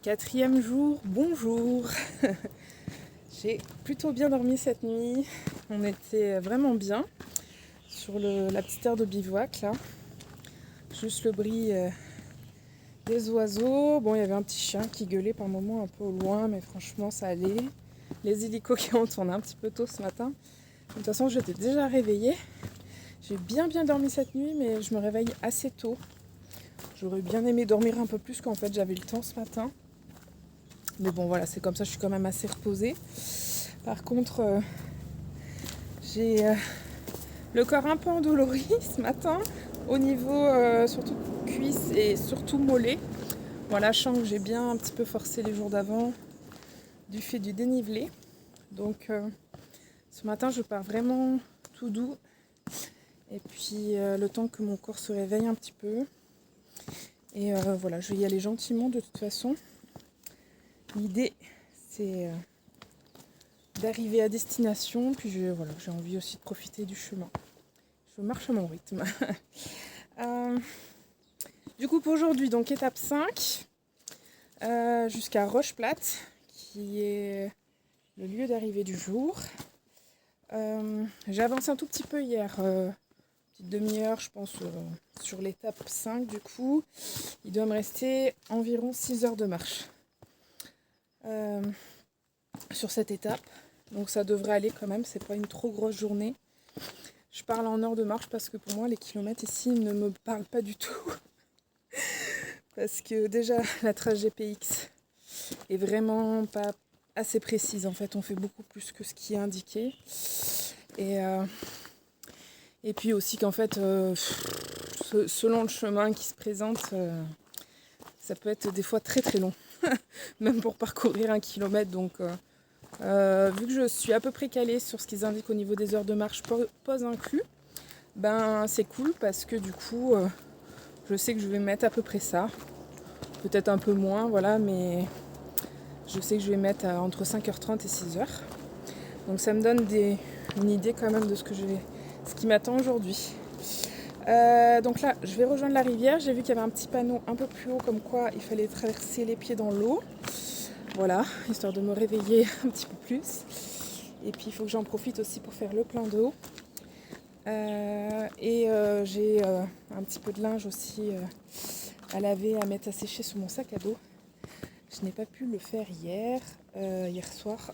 Quatrième jour, bonjour. J'ai plutôt bien dormi cette nuit. On était vraiment bien sur la petite aire de bivouac là. Juste le bruit des oiseaux. Bon, il y avait un petit chien qui gueulait par moments un peu au loin, mais franchement ça allait. Les hélicos qui ont tourné un petit peu tôt ce matin. De toute façon, j'étais déjà réveillée. J'ai bien dormi cette nuit, mais je me réveille assez tôt. J'aurais bien aimé dormir un peu plus qu'en fait j'avais le temps ce matin. Mais bon voilà, c'est comme ça, je suis quand même assez reposée. Par contre, j'ai le corps un peu endolori ce matin, au niveau surtout cuisses et surtout mollets. Voilà, je sens que j'ai bien un petit peu forcé les jours d'avant du fait du dénivelé. Donc ce matin, je pars vraiment tout doux. Et puis le temps que mon corps se réveille un petit peu. Et voilà, je vais y aller gentiment de toute façon. L'idée, c'est d'arriver à destination, puis voilà, j'ai envie aussi de profiter du chemin. Je marche à mon rythme. Du coup, pour aujourd'hui, donc étape 5, jusqu'à Roche-Plate, qui est le lieu d'arrivée du jour. J'ai avancé un tout petit peu hier, petite demi-heure, je pense, sur l'étape 5. Du coup, il doit me rester environ 6 heures de marche sur cette étape. Donc ça devrait aller quand même, c'est pas une trop grosse journée. Je parle en heure de marche parce que pour moi les kilomètres ici ne me parlent pas du tout. Parce que déjà la trace GPX est vraiment pas assez précise. En fait, on fait beaucoup plus que ce qui est indiqué. Et puis aussi qu'en fait, selon le chemin qui se présente, ça peut être des fois très très long. Même pour parcourir 1 kilomètre. Donc vu que je suis à peu près calée sur ce qu'ils indiquent au niveau des heures de marche, pause inclus, ben c'est cool parce que du coup je sais que je vais mettre à peu près ça, peut-être un peu moins, voilà, mais je sais que je vais mettre entre 5h30 et 6h. Donc ça me donne une idée quand même de ce qui m'attend aujourd'hui. Donc là, je vais rejoindre la rivière. J'ai vu qu'il y avait un petit panneau un peu plus haut comme quoi il fallait traverser les pieds dans l'eau. Voilà, histoire de me réveiller un petit peu plus. Et puis il faut que j'en profite aussi pour faire le plein d'eau. J'ai un petit peu de linge aussi à laver, à mettre à sécher sur mon sac à dos. Je n'ai pas pu le faire hier soir.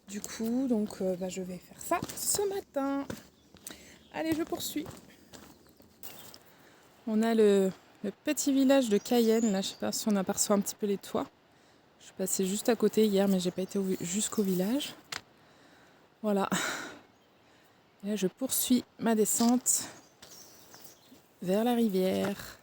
Du coup, donc je vais faire ça ce matin. Allez, je poursuis. On a le petit village de Cayenne. Là, je sais pas si on aperçoit un petit peu les toits. Je suis passée juste à côté hier, mais j'ai pas été jusqu'au village. Voilà. Et là, je poursuis ma descente vers la rivière.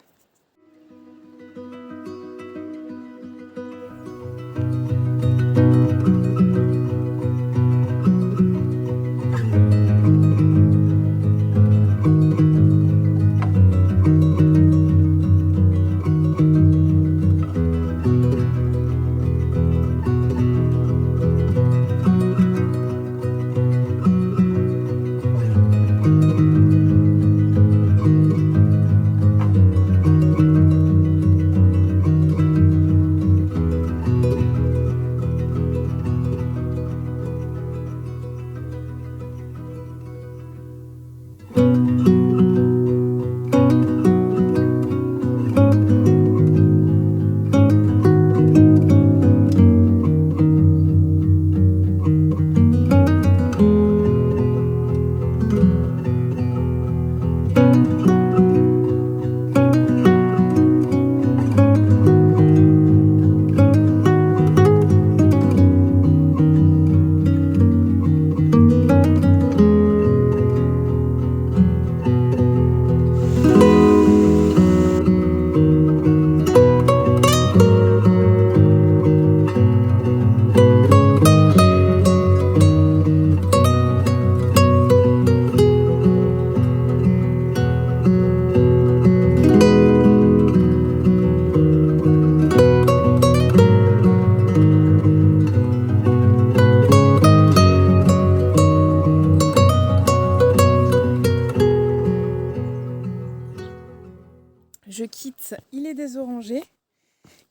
Je quitte Îlet des Orangers,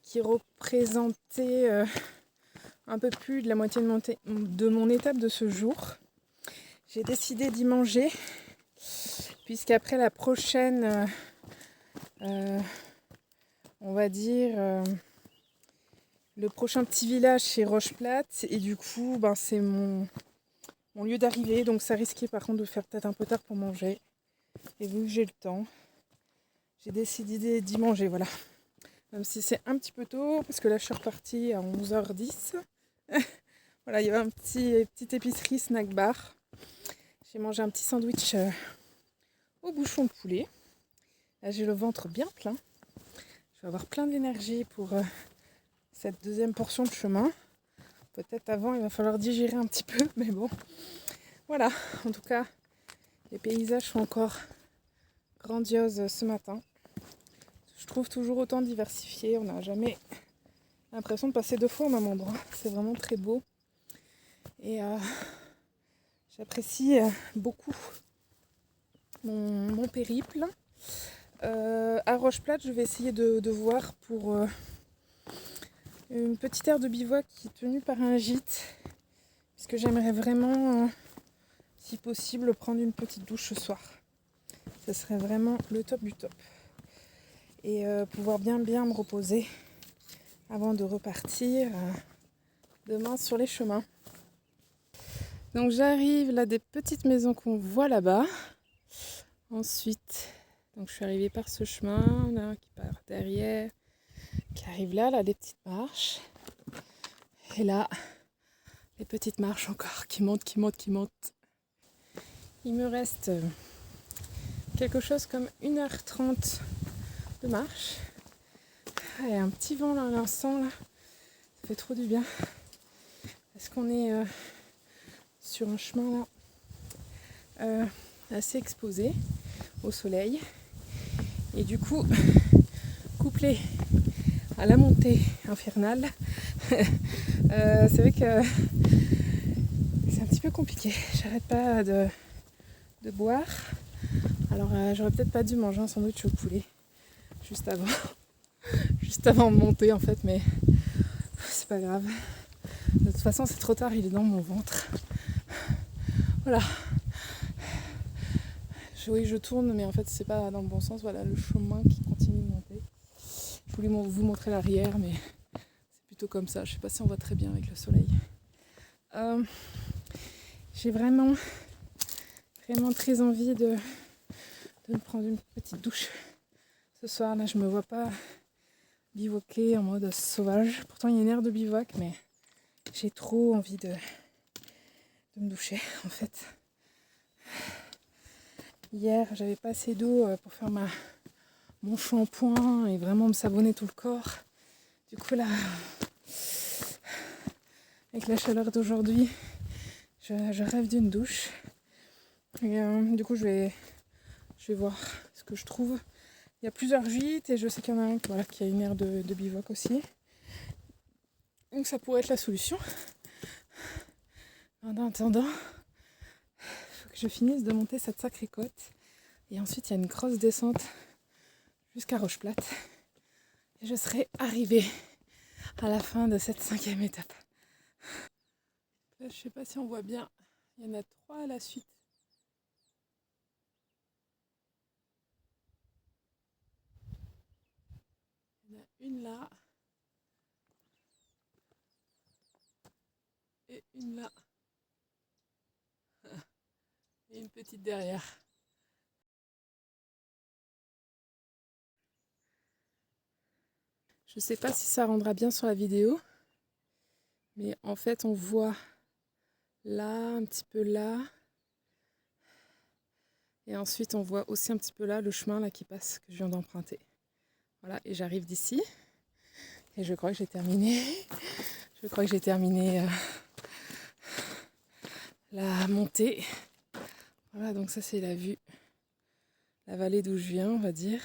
qui représentait un peu plus de la moitié de mon étape de ce jour. J'ai décidé d'y manger, puisqu'après la prochaine, on va dire, le prochain petit village, c'est Rocheplate, et du coup, c'est mon lieu d'arrivée, donc ça risquait par contre de faire peut-être un peu tard pour manger. Et vu que j'ai le temps, j'ai décidé d'y manger, voilà. Même si c'est un petit peu tôt, parce que là je suis repartie à 11h10. Voilà, il y avait un petite épicerie snack bar. J'ai mangé un petit sandwich au bouchon de poulet. Là j'ai le ventre bien plein. Je vais avoir plein d'énergie pour cette deuxième portion de chemin. Peut-être avant il va falloir digérer un petit peu, mais bon. Voilà, en tout cas, les paysages sont encore grandioses ce matin. Je trouve toujours autant diversifié. On n'a jamais l'impression de passer 2 fois au même endroit. C'est vraiment très beau. Et j'apprécie beaucoup mon périple. À Rocheplate, je vais essayer de voir pour une petite aire de bivouac qui est tenue par un gîte. Puisque j'aimerais vraiment, si possible, prendre une petite douche ce soir. Ce serait vraiment le top du top. Et pouvoir bien me reposer avant de repartir demain sur les chemins. Donc j'arrive là des petites maisons qu'on voit là-bas. Ensuite, donc je suis arrivée par ce chemin là qui part derrière, qui arrive là les petites marches. Et là, les petites marches encore qui montent. Il me reste quelque chose comme 1h30 de marche. Il y a un petit vent là à l'instant là. Ça fait trop du bien. Parce qu'on est sur un chemin là assez exposé au soleil. Et du coup, couplé à la montée infernale, c'est vrai que c'est un petit peu compliqué. J'arrête pas de boire. Alors j'aurais peut-être pas dû manger un sandwich au poulet juste avant de monter en fait, mais c'est pas grave. De toute façon c'est trop tard, il est dans mon ventre. Voilà. Oui, je tourne, mais en fait c'est pas dans le bon sens. Voilà le chemin qui continue de monter. Je voulais vous montrer l'arrière, mais c'est plutôt comme ça. Je sais pas si on voit très bien avec le soleil. J'ai vraiment très envie de me prendre une petite douche ce soir. Là je me vois pas bivouaquer en mode sauvage. Pourtant il y a une aire de bivouac, mais j'ai trop envie de me doucher en fait. Hier j'avais pas assez d'eau pour faire mon shampoing et vraiment me savonner tout le corps. Du coup là, avec la chaleur d'aujourd'hui, je rêve d'une douche. Et du coup je vais voir ce que je trouve. Il y a plusieurs gîtes et je sais qu'il y en a un qui a une aire de bivouac aussi. Donc ça pourrait être la solution. En attendant, il faut que je finisse de monter cette sacrée côte. Et ensuite il y a une grosse descente jusqu'à Rocheplate. Et je serai arrivée à la fin de cette 5e étape. Là, je sais pas si on voit bien. Il y en a 3 à la suite. Il y en a une là. Et une là. Et une petite derrière. Je sais pas si ça rendra bien sur la vidéo. Mais en fait on voit là, un petit peu là. Et ensuite on voit aussi un petit peu là le chemin là qui passe, que je viens d'emprunter. Voilà, et j'arrive d'ici. Et je crois que j'ai terminé. La montée. Voilà, donc ça c'est la vue. La vallée d'où je viens, on va dire.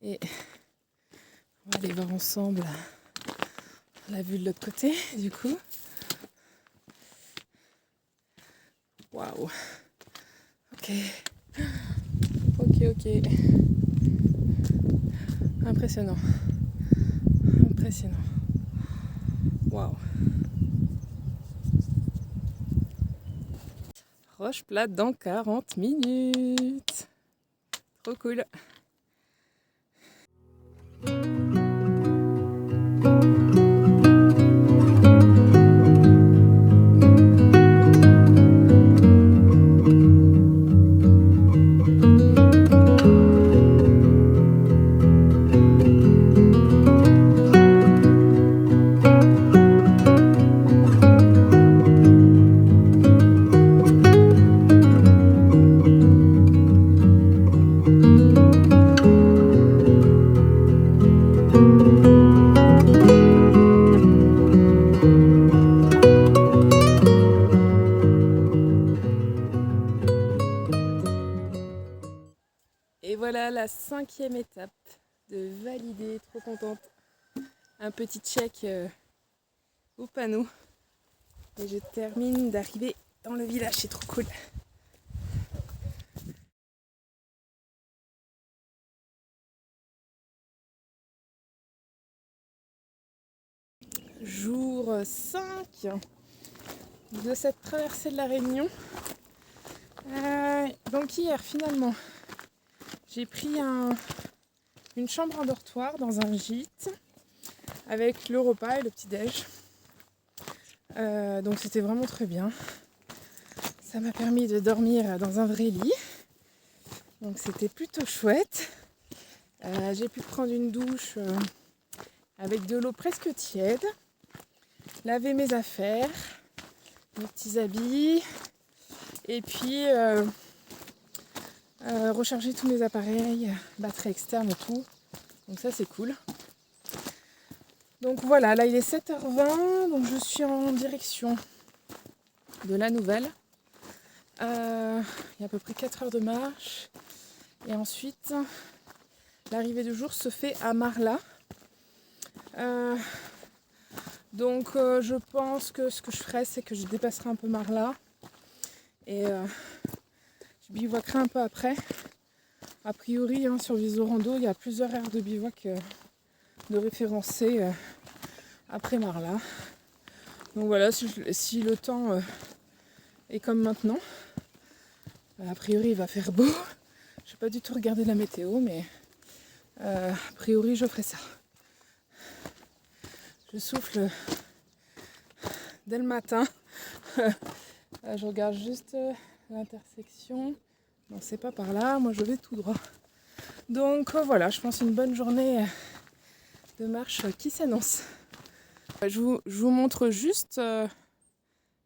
Et on va aller voir ensemble la vue de l'autre côté, du coup. Waouh. Ok. Impressionnant. Impressionnant. Waouh. Roche plate dans 40 minutes. Trop cool. Et voilà la 5e étape de valider, trop contente. Un petit check au panneau. Et je termine d'arriver dans le village, c'est trop cool. Jour 5 de cette traversée de la Réunion. Donc hier finalement, j'ai pris une chambre en dortoir dans un gîte avec le repas et le petit-déj. Donc c'était vraiment très bien. Ça m'a permis de dormir dans un vrai lit. Donc c'était plutôt chouette. J'ai pu prendre une douche avec de l'eau presque tiède. Laver mes affaires, mes petits habits. Et puis recharger tous mes appareils, batterie externe et tout. Donc ça c'est cool. Donc voilà, là il est 7h20, donc je suis en direction de la Nouvelle. Il y a à peu près 4 heures de marche. Et ensuite, l'arrivée du jour se fait à Marla. Donc je pense que ce que je ferai, c'est que je dépasserai un peu Marla. Et je bivouaquerai un peu après. A priori, sur Visorando, il y a plusieurs aires de bivouac de référencées après Marla. Donc voilà, si le temps est comme maintenant, a priori il va faire beau. Je n'ai pas du tout regardé la météo, mais a priori je ferai ça. Je souffle dès le matin. Je regarde juste l'intersection. Non, c'est pas par là, moi je vais tout droit. Donc voilà, je pense une bonne journée de marche qui s'annonce. Je vous montre juste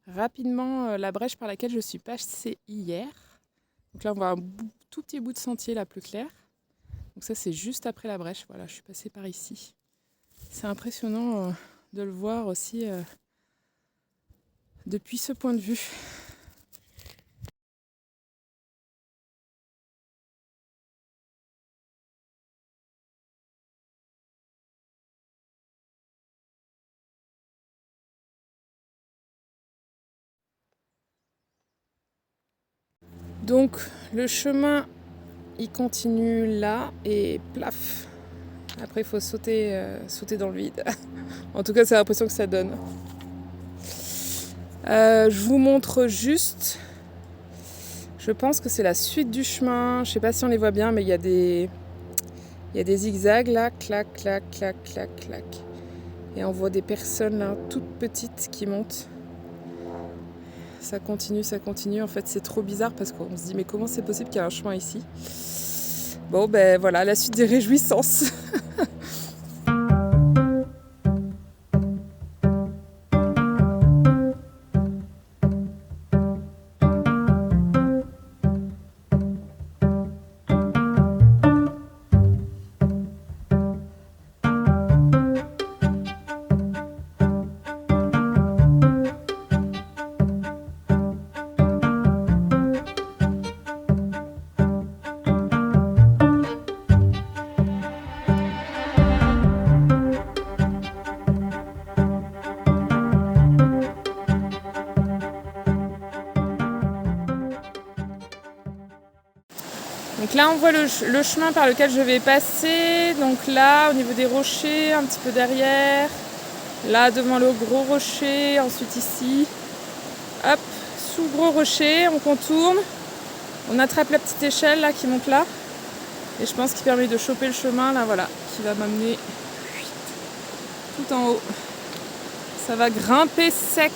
rapidement la brèche par laquelle je suis passée hier. Donc là on voit un tout petit bout de sentier là plus clair. Donc ça c'est juste après la brèche, voilà, je suis passée par ici. C'est impressionnant de le voir aussi depuis ce point de vue. Donc le chemin il continue là et plaf. Après il faut sauter dans le vide. En tout cas c'est l'impression que ça donne. Je vous montre juste. Je pense que c'est la suite du chemin. Je sais pas si on les voit bien, mais il y a des zigzags là, clac, clac, clac, clac, clac. Et on voit des personnes là, toutes petites qui montent. Ça continue, ça continue. En fait, c'est trop bizarre parce qu'on se dit mais comment c'est possible qu'il y ait un chemin ici ? Bon, ben voilà, la suite des réjouissances. Donc là on voit le chemin par lequel je vais passer. Donc là au niveau des rochers, un petit peu derrière. Là devant le gros rocher, ensuite ici. Hop, sous le gros rocher, on contourne. On attrape la petite échelle là qui monte là. Et je pense qu'il permet de choper le chemin là, voilà, qui va m'amener tout en haut. Ça va grimper sec.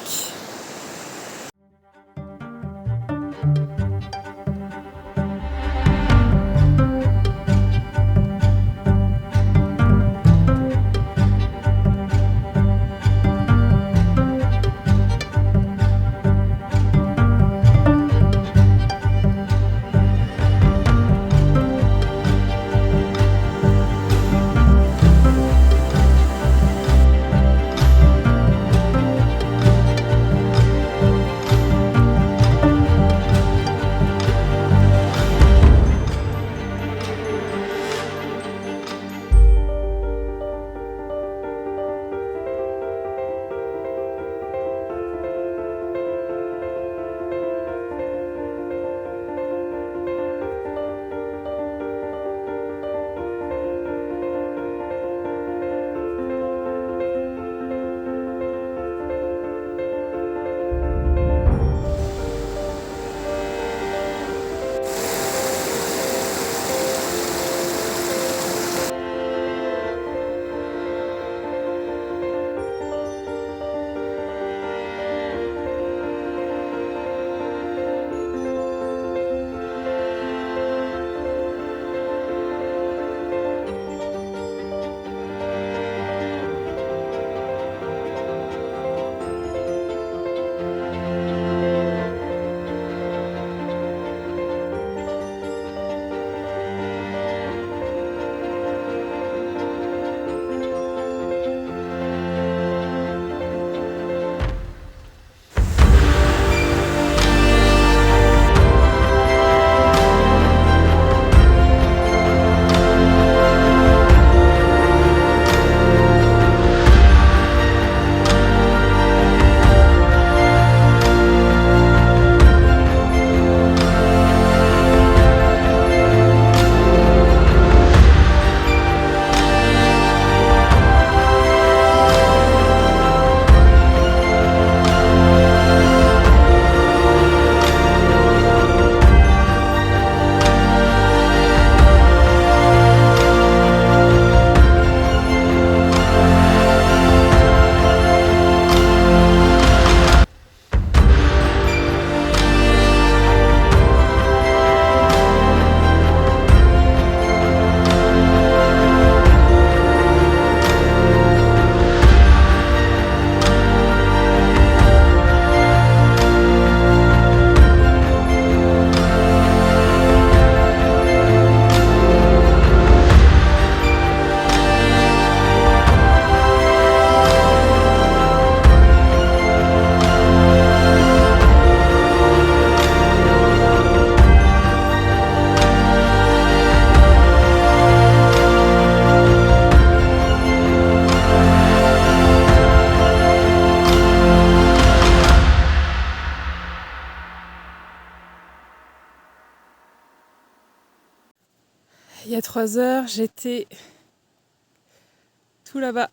Il y a 3 heures, j'étais tout là-bas.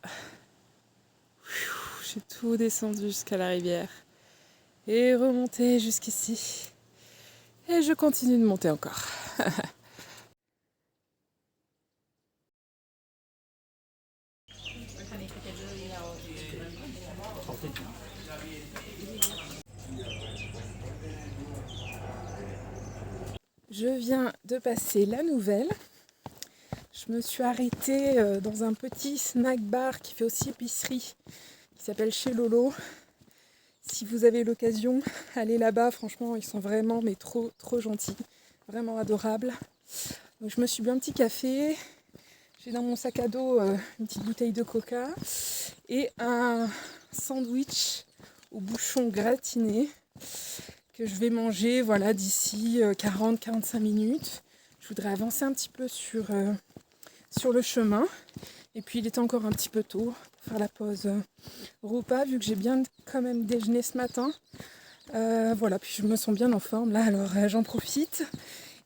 J'ai tout descendu jusqu'à la rivière et remonté jusqu'ici. Et je continue de monter encore. Je viens de passer la Nouvelle. Je me suis arrêtée dans un petit snack bar qui fait aussi épicerie, qui s'appelle Chez Lolo. Si vous avez l'occasion, allez là-bas. Franchement, ils sont vraiment trop gentils, vraiment adorables. Donc je me suis bu un petit café. J'ai dans mon sac à dos une petite bouteille de coca et un sandwich au bouchon gratiné que je vais manger d'ici 40-45 minutes. Je voudrais avancer un petit peu sur le chemin. Et puis il est encore un petit peu tôt pour faire la pause repas, vu que j'ai bien quand même déjeuné ce matin. Puis je me sens bien en forme là, alors j'en profite.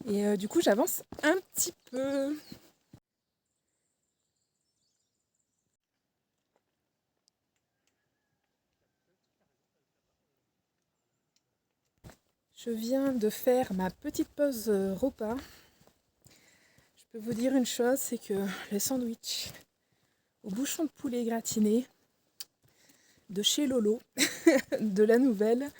Et du coup j'avance un petit peu. Je viens de faire ma petite pause repas. Je peux vous dire une chose, c'est que le sandwich au bouchon de poulet gratiné de chez Lolo, de la Nouvelle,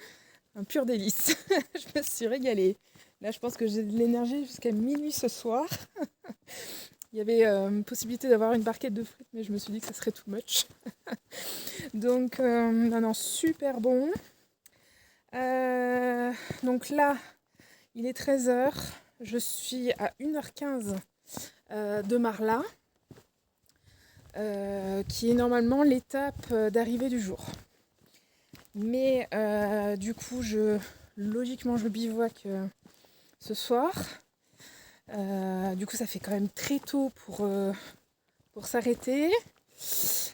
un pur délice. Je me suis régalée. Là, je pense que j'ai de l'énergie jusqu'à minuit ce soir. Il y avait possibilité d'avoir une barquette de frites, mais je me suis dit que ça serait too much. Donc, non, super bon. Donc là, il est 13h. Je suis à 1h15 de Marla, qui est normalement l'étape d'arrivée du jour. Mais du coup, logiquement, je bivouaque ce soir. Du coup, ça fait quand même très tôt pour s'arrêter.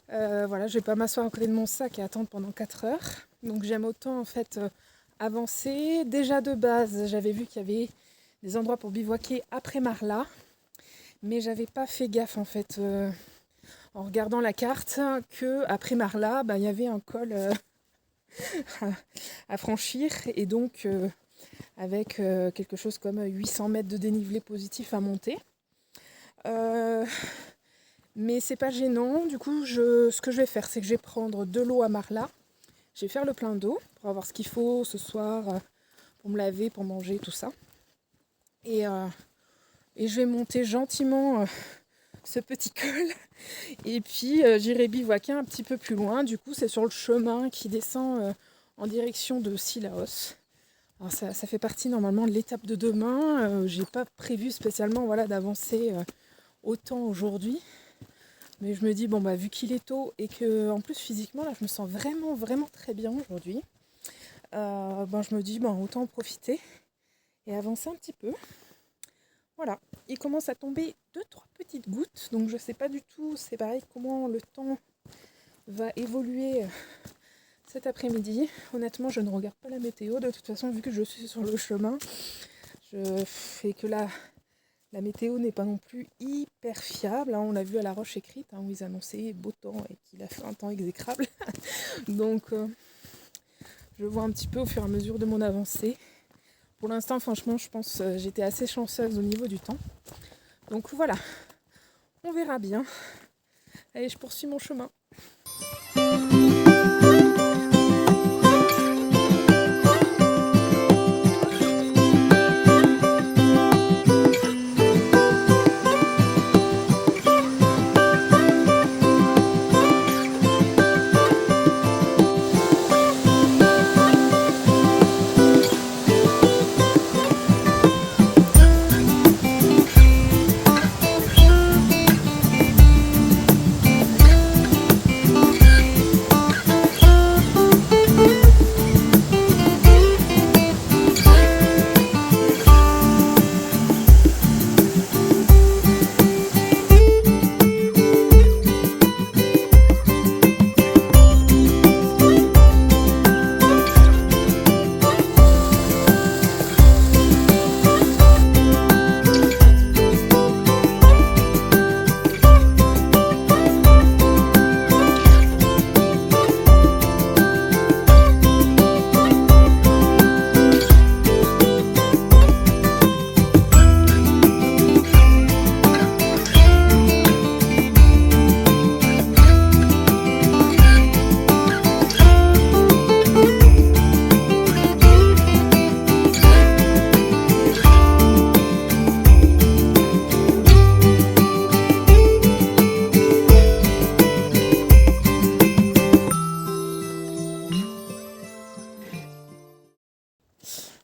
Voilà, je vais pas m'asseoir à côté de mon sac et attendre pendant 4 heures. Donc j'aime autant en fait avancer. Déjà de base, j'avais vu qu'il y avait des endroits pour bivouaquer après Marla. Mais j'avais pas fait gaffe en fait en regardant la carte que après Marla, il y avait un col à franchir et donc avec quelque chose comme 800 mètres de dénivelé positif à monter. Mais c'est pas gênant, du coup ce que je vais faire, c'est que je vais prendre de l'eau à Marla, je vais faire le plein d'eau pour avoir ce qu'il faut ce soir pour me laver, pour manger, tout ça. Et je vais monter gentiment ce petit col et puis j'irai bivouaquer un petit peu plus loin. Du coup c'est sur le chemin qui descend en direction de Cilaos. Alors ça fait partie normalement de l'étape de demain. J'ai pas prévu spécialement d'avancer autant aujourd'hui. Mais je me dis, vu qu'il est tôt et que en plus physiquement, là, je me sens vraiment, vraiment très bien aujourd'hui, je me dis, autant en profiter et avancer un petit peu. Voilà, il commence à tomber 2-3 petites gouttes, donc je sais pas du tout, c'est pareil, comment le temps va évoluer cet après-midi. Honnêtement, je ne regarde pas la météo, de toute façon, vu que je suis sur le chemin, et que là... La météo n'est pas non plus hyper fiable. On l'a vu à La Roche-Écrite où ils annonçaient beau temps et qu'il a fait un temps exécrable. Donc je vois un petit peu au fur et à mesure de mon avancée. Pour l'instant, franchement, je pense que j'étais assez chanceuse au niveau du temps. Donc voilà, on verra bien. Allez, je poursuis mon chemin.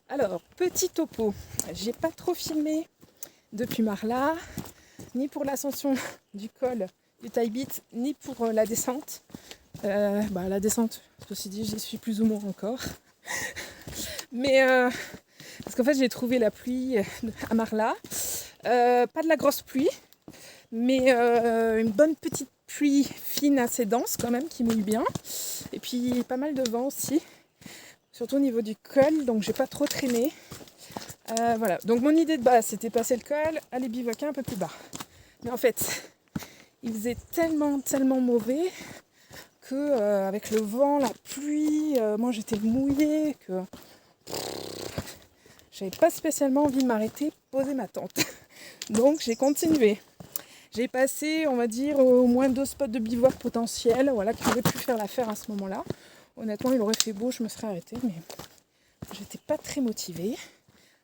Alors, petit topo, j'ai pas trop filmé depuis Marla, ni pour l'ascension du col du Taibit, ni pour la descente. La descente, ceci dit, j'y suis plus ou moins encore. Mais parce qu'en fait, j'ai trouvé la pluie à Marla. Pas de la grosse pluie, mais une bonne petite pluie fine, assez dense quand même, qui mouille bien. Et puis pas mal de vent aussi. Surtout au niveau du col, donc j'ai pas trop traîné. Voilà, donc mon idée de base c'était passer le col, aller bivouaquer un peu plus bas. Mais en fait, il faisait tellement mauvais que avec le vent, la pluie, moi j'étais mouillée, que j'avais pas spécialement envie de m'arrêter, poser ma tente. Donc j'ai continué. J'ai passé, on va dire, au moins 2 spots de bivouac potentiels, voilà, qui auraient pu faire l'affaire à ce moment-là. Honnêtement, il aurait fait beau, je me serais arrêtée, mais j'étais pas très motivée.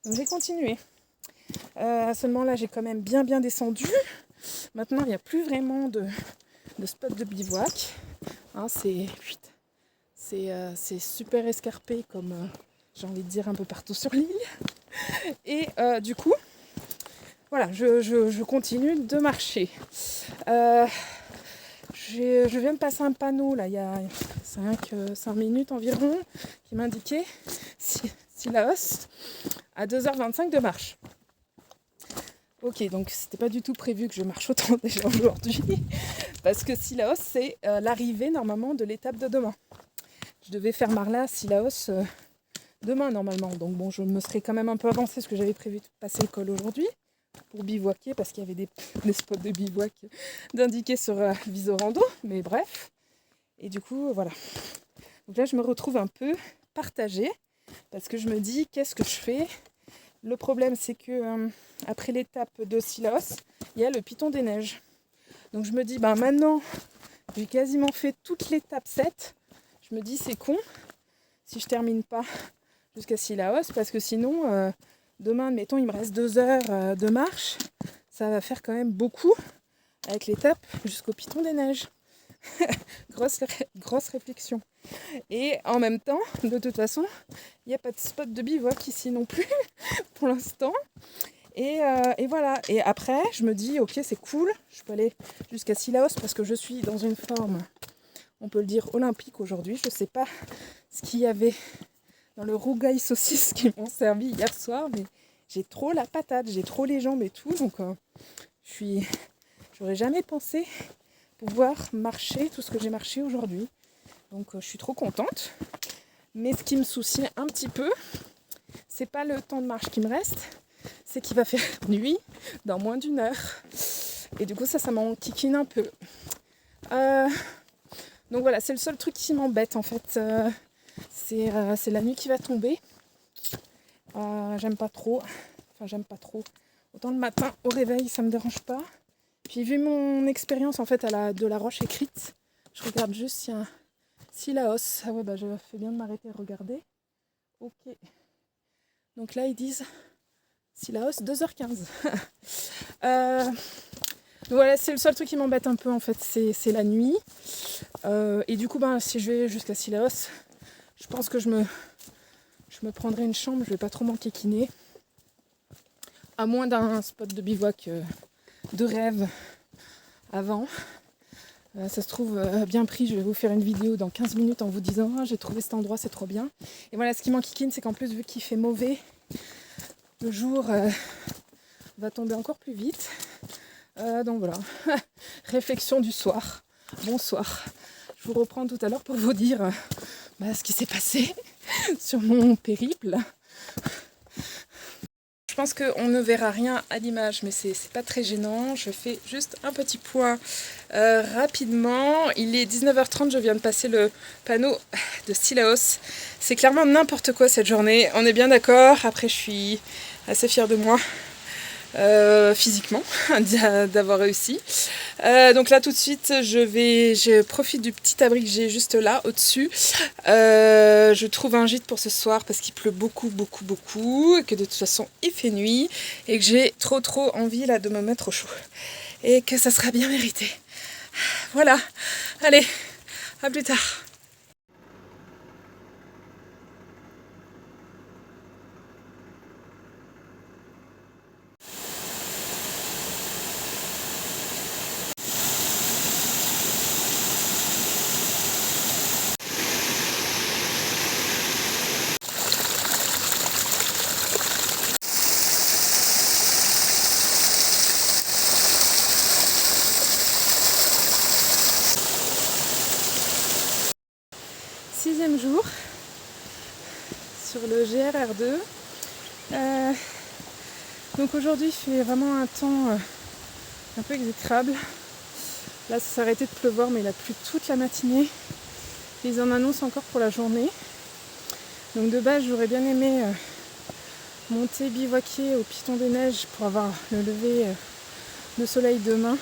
Donc j'ai continué. Seulement là, j'ai quand même bien descendu. Maintenant, il n'y a plus vraiment de spot de bivouac. Hein, c'est super escarpé, comme j'ai envie de dire un peu partout sur l'île. Et du coup, voilà, je continue de marcher. Je viens de passer un panneau là, il y a 5 minutes environ, qui m'indiquait Sillaos à 2h25 de marche. Ok, donc c'était pas du tout prévu que je marche autant déjà aujourd'hui, parce que Sillaos c'est l'arrivée normalement de l'étape de demain. Je devais faire Marla, Sillaos demain normalement, donc bon, je me serais quand même un peu avancée parce que j'avais prévu de passer le col aujourd'hui pour bivouaquer, parce qu'il y avait des spots de bivouac d'indiquer sur Visorando, mais bref. Et du coup, voilà. Donc là, je me retrouve un peu partagée, parce que je me dis, qu'est-ce que je fais ? Le problème, c'est que après l'étape de Sillaos, il y a le Piton des Neiges. Donc je me dis, maintenant, j'ai quasiment fait toute l'étape 7. Je me dis, c'est con si je termine pas jusqu'à Sillaos, parce que sinon, demain, admettons, il me reste 2 heures de marche. Ça va faire quand même beaucoup avec l'étape jusqu'au Piton des Neiges. grosse réflexion. Et en même temps, de toute façon, il n'y a pas de spot de bivouac ici non plus pour l'instant. Et voilà. Et après, je me dis, ok, c'est cool, je peux aller jusqu'à Sillaos parce que je suis dans une forme, on peut le dire, olympique aujourd'hui. Je ne sais pas ce qu'il y avait dans le rougail saucisse qu'ils m'ont servi hier soir, mais j'ai trop la patate, j'ai trop les jambes et tout, donc j'aurais jamais pensé pouvoir marcher tout ce que j'ai marché aujourd'hui. Donc je suis trop contente. Mais ce qui me soucie un petit peu, c'est pas le temps de marche qui me reste, c'est qu'il va faire nuit dans moins d'1 heure. Et du coup ça m'enquiquine un peu. Donc voilà, c'est le seul truc qui m'embête en fait. C'est la nuit qui va tomber. J'aime pas trop. Autant le matin au réveil, ça me dérange pas. Puis vu mon expérience en fait de la roche écrite, je regarde juste s'il y a un Sillaos. Ah ouais, je fais bien de m'arrêter et regarder. Ok. Donc là ils disent Sillaos 2h15. Donc voilà, c'est le seul truc qui m'embête un peu en fait, c'est la nuit. Et du coup si je vais jusqu'à Sillaos, je pense que je me prendrai une chambre, je vais pas trop m'enquiquiner. À moins d'un spot de bivouac de rêve avant. Ça se trouve bien pris, je vais vous faire une vidéo dans 15 minutes en vous disant j'ai trouvé cet endroit, c'est trop bien. Et voilà, ce qui m'enquiquine, c'est qu'en plus vu qu'il fait mauvais, le jour va tomber encore plus vite. Donc voilà, réflexion du soir. Bonsoir. Je vous reprends tout à l'heure pour vous dire ce qui s'est passé sur mon périple. Je pense qu'on ne verra rien à l'image, mais c'est pas très gênant. Je fais juste un petit point rapidement. Il est 19h30, je viens de passer le panneau de Sillaos. C'est clairement n'importe quoi cette journée, on est bien d'accord. Après, je suis assez fière de moi. Physiquement d'avoir réussi. Donc là tout de suite je profite du petit abri que j'ai juste là au-dessus. Je trouve un gîte pour ce soir parce qu'il pleut beaucoup et que de toute façon il fait nuit et que j'ai trop envie là de me mettre au chaud et que ça sera bien mérité. Voilà, allez, à plus tard. Sixième jour sur le GRR2. Euh, donc aujourd'hui il fait vraiment un temps un peu exécrable. Là ça s'est arrêté de pleuvoir mais il a plu toute la matinée. Ils en annoncent encore pour la journée. Donc de base j'aurais bien aimé monter bivouaquer au Piton des Neiges pour avoir le lever de soleil demain.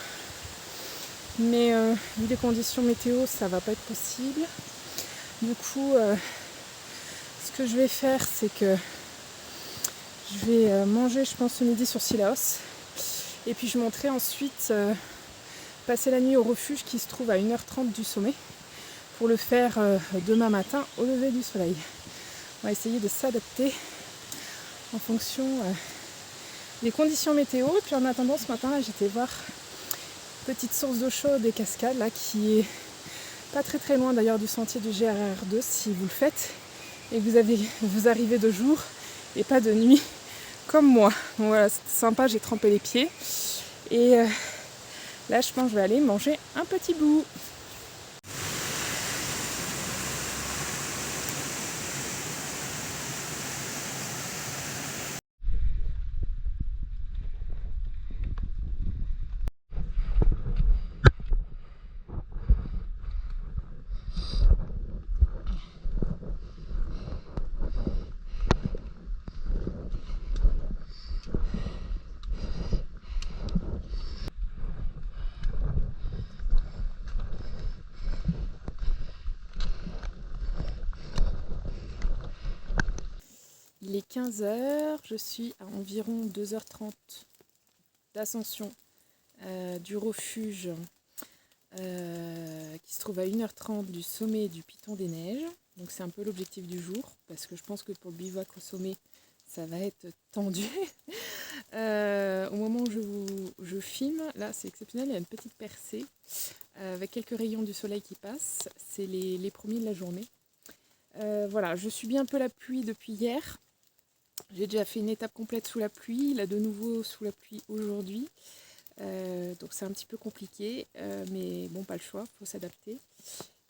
Mais vu les conditions météo ça va pas être possible. Du coup ce que je vais faire c'est que je vais manger je pense ce midi sur Sillaos. Et puis je monterai ensuite passer la nuit au refuge qui se trouve à 1h30 du sommet pour le faire demain matin au lever du soleil. On va essayer de s'adapter en fonction des conditions météo. Et puis en attendant ce matin là j'étais voir une petite source d'eau chaude et cascade là qui est pas très très loin d'ailleurs du sentier du GRR2 si vous le faites et que vous arrivez de jour et pas de nuit comme moi. Donc voilà, c'était sympa, j'ai trempé les pieds et là je pense que je vais aller manger un petit bout. Il est 15h, je suis à environ 2h30 d'ascension du refuge qui se trouve à 1h30 du sommet du Piton des Neiges. Donc c'est un peu l'objectif du jour parce que je pense que pour le bivouac au sommet ça va être tendu. Au moment où je filme, là c'est exceptionnel, il y a une petite percée avec quelques rayons du soleil qui passent. C'est les premiers de la journée. Voilà, je subis un peu la pluie depuis hier. J'ai déjà fait une étape complète sous la pluie, là de nouveau sous la pluie aujourd'hui. Donc c'est un petit peu compliqué, mais bon, pas le choix, il faut s'adapter.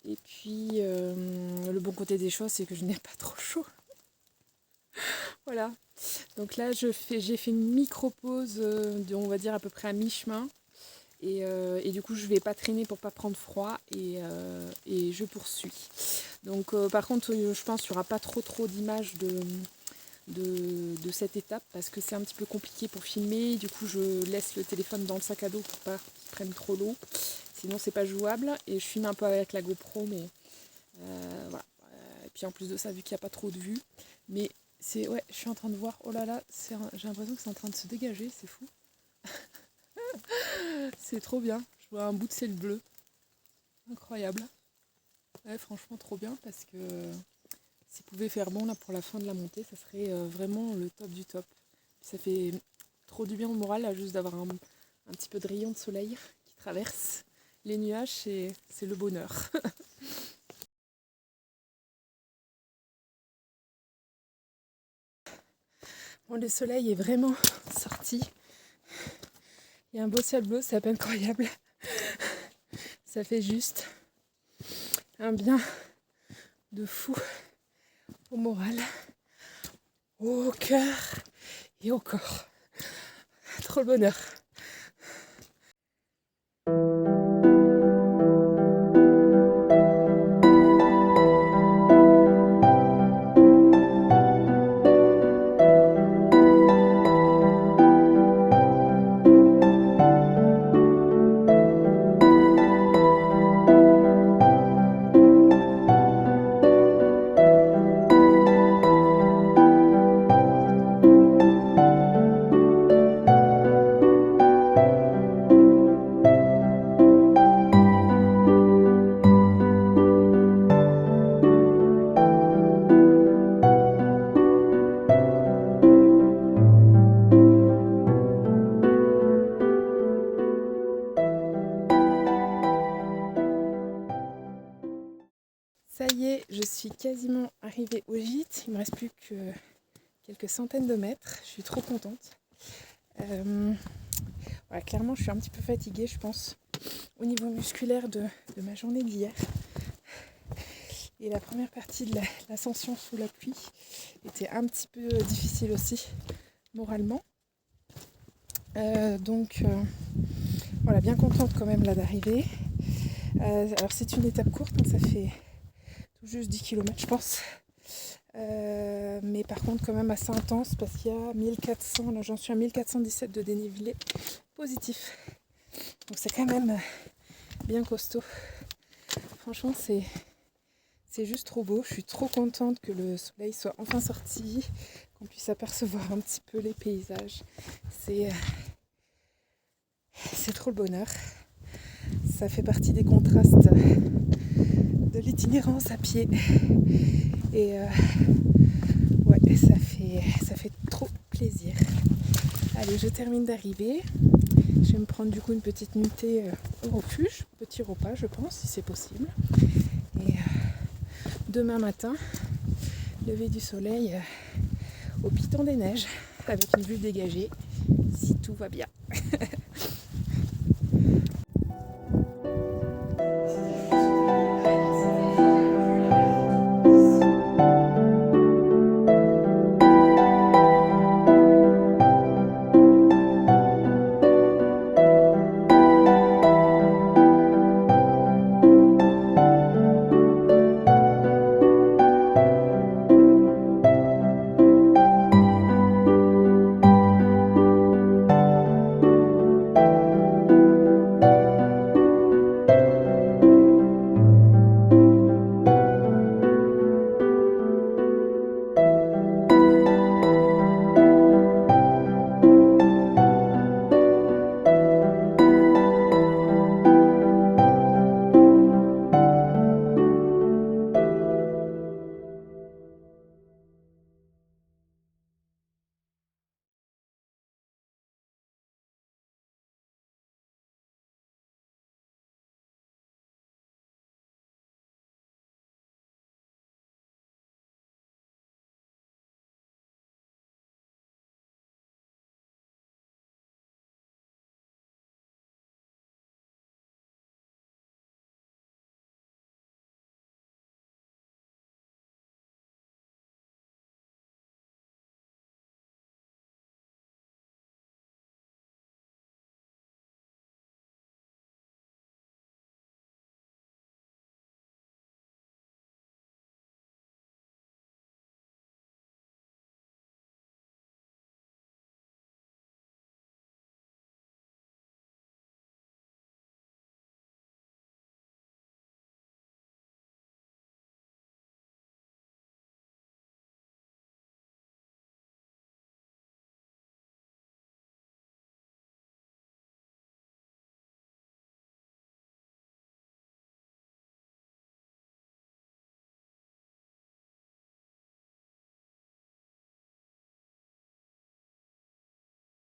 Et puis le bon côté des choses, c'est que je n'ai pas trop chaud. Voilà. Donc là, j'ai fait une micro-pause, on va dire à peu près à mi-chemin. Et du coup, je ne vais pas traîner pour ne pas prendre froid et je poursuis. Donc par contre, je pense qu'il n'y aura pas trop d'images de cette étape parce que c'est un petit peu compliqué pour filmer. Du coup je laisse le téléphone dans le sac à dos pour pas qu'il prenne trop l'eau, sinon c'est pas jouable. Et je filme un peu avec la GoPro, mais voilà. Et puis en plus de ça, vu qu'il n'y a pas trop de vue, mais c'est ouais, je suis en train de voir, oh là là, j'ai l'impression que c'est en train de se dégager, c'est fou. C'est trop bien, je vois un bout de ciel bleu, incroyable. Ouais, franchement trop bien parce que s'il pouvait faire bon là pour la fin de la montée, ça serait vraiment le top du top. Ça fait trop du bien au moral là, juste d'avoir un petit peu de rayon de soleil qui traverse les nuages, c'est le bonheur. Bon, le soleil est vraiment sorti. Il y a un beau ciel bleu, c'est incroyable. Ça fait juste un bien de fou au moral, au cœur et au corps. Trop le bonheur. Ça y est, je suis quasiment arrivée au gîte. Il me reste plus que quelques centaines de mètres. Je suis trop contente. Voilà, clairement, je suis un petit peu fatiguée, je pense, au niveau musculaire de ma journée d'hier. Et la première partie de l'ascension sous la pluie était un petit peu difficile aussi, moralement. Donc voilà, bien contente quand même là d'arriver. Alors c'est une étape courte, donc ça fait tout juste 10 km je pense. Mais par contre quand même assez intense parce qu'il y a 1400, là j'en suis à 1417 de dénivelé positif. Donc c'est quand même bien costaud. Franchement c'est juste trop beau. Je suis trop contente que le soleil soit enfin sorti, qu'on puisse apercevoir un petit peu les paysages. C'est trop le bonheur. Ça fait partie des contrastes de l'itinérance à pied. Et ouais, ça fait trop plaisir. Allez, je termine d'arriver. Je vais me prendre du coup une petite nuitée au refuge. Petit repas, je pense, si c'est possible. Et demain matin, lever du soleil au piton des neiges avec une vue dégagée, si tout va bien.